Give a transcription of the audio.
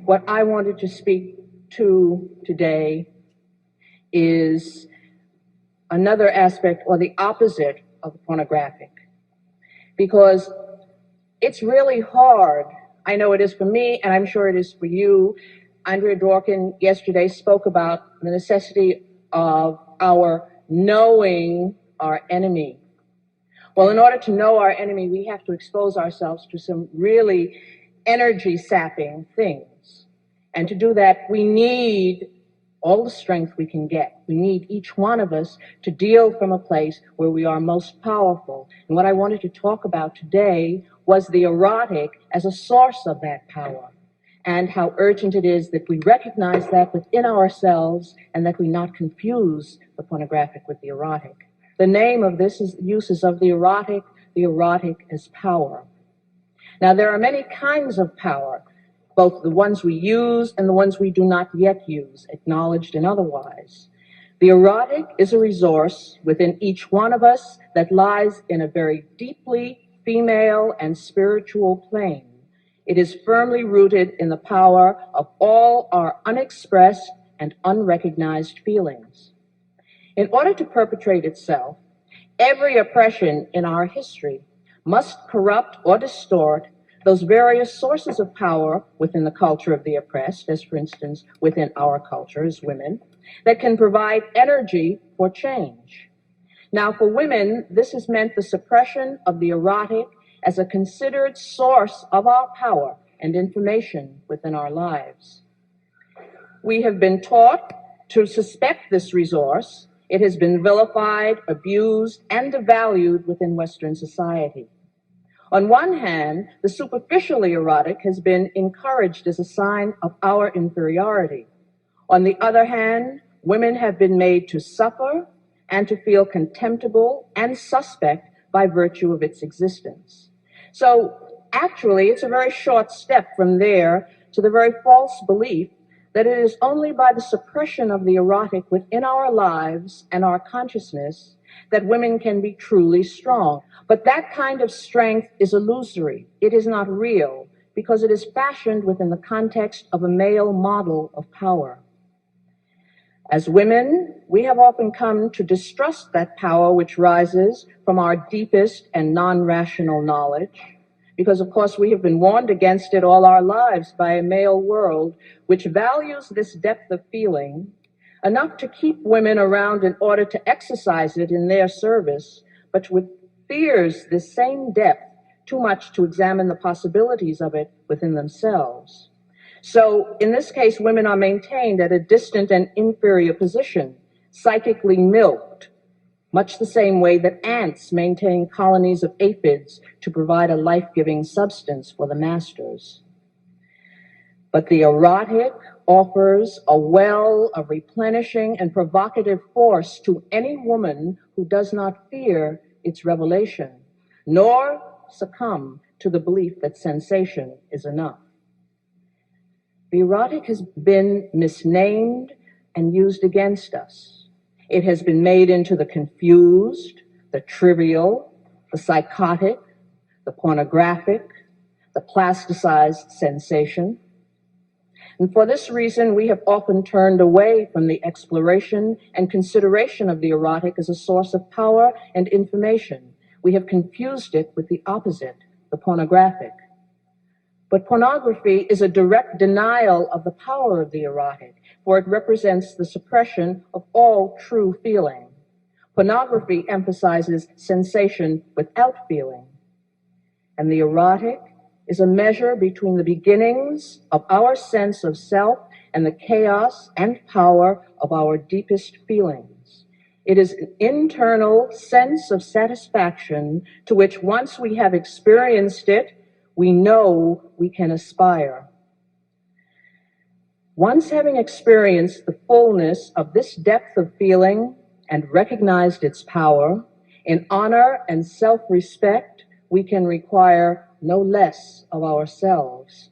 What I wanted to speak to today is another aspect or the opposite of the pornographic, because it's really hard. I know it is for me, and I'm sure it is for you. Andrea Dworkin yesterday spoke about the necessity of our knowing our enemy. Well, in order to know our enemy, we have to expose ourselves to some really energy-sapping things. And to do that, we need all the strength we can get. We need each one of us to deal from a place where we are most powerful. And what I wanted to talk about today was the erotic as a source of that power, and how urgent it is that we recognize that within ourselves and that we not confuse the pornographic with the erotic. The name of this is uses of the erotic as power. Now, there are many kinds of power, both the ones we use and the ones we do not yet use, acknowledged and otherwise. The erotic is a resource within each one of us that lies in a very deeply female and spiritual plane. It is firmly rooted in the power of all our unexpressed and unrecognized feelings. In order to perpetrate itself, every oppression in our history must corrupt or distort those various sources of power within the culture of the oppressed, as for instance within our culture as women, that can provide energy for change. Now, for women, this has meant the suppression of the erotic as a considered source of our power and information within our lives. We have been taught to suspect this resource. It has been vilified, abused, and devalued within Western society. On one hand, the superficially erotic has been encouraged as a sign of our inferiority. On the other hand, women have been made to suffer and to feel contemptible and suspect by virtue of its existence. So actually, it's a very short step from there to the very false belief that it is only by the suppression of the erotic within our lives and our consciousness that women can be truly strong. But that kind of strength is illusory. It is not real because it is fashioned within the context of a male model of power. As women, we have often come to distrust that power which rises from our deepest and non-rational knowledge, because, of course, we have been warned against it all our lives by a male world which values this depth of feeling enough to keep women around in order to exercise it in their service, but which fears this same depth too much to examine the possibilities of it within themselves. So, in this case, women are maintained at a distant and inferior position, psychically milked, much the same way that ants maintain colonies of aphids to provide a life-giving substance for the masters. But the erotic offers a well of replenishing and provocative force to any woman who does not fear its revelation, nor succumb to the belief that sensation is enough. The erotic has been misnamed and used against us. It has been made into the confused, the trivial, the psychotic, the pornographic, the plasticized sensation. And for this reason, we have often turned away from the exploration and consideration of the erotic as a source of power and information. We have confused it with the opposite, the pornographic. But pornography is a direct denial of the power of the erotic, for it represents the suppression of all true feeling. Pornography emphasizes sensation without feeling. And the erotic is a measure between the beginnings of our sense of self and the chaos and power of our deepest feelings. It is an internal sense of satisfaction to which, once we have experienced it, we know we can aspire. Once having experienced the fullness of this depth of feeling and recognized its power, in honor and self-respect, we can require no less of ourselves.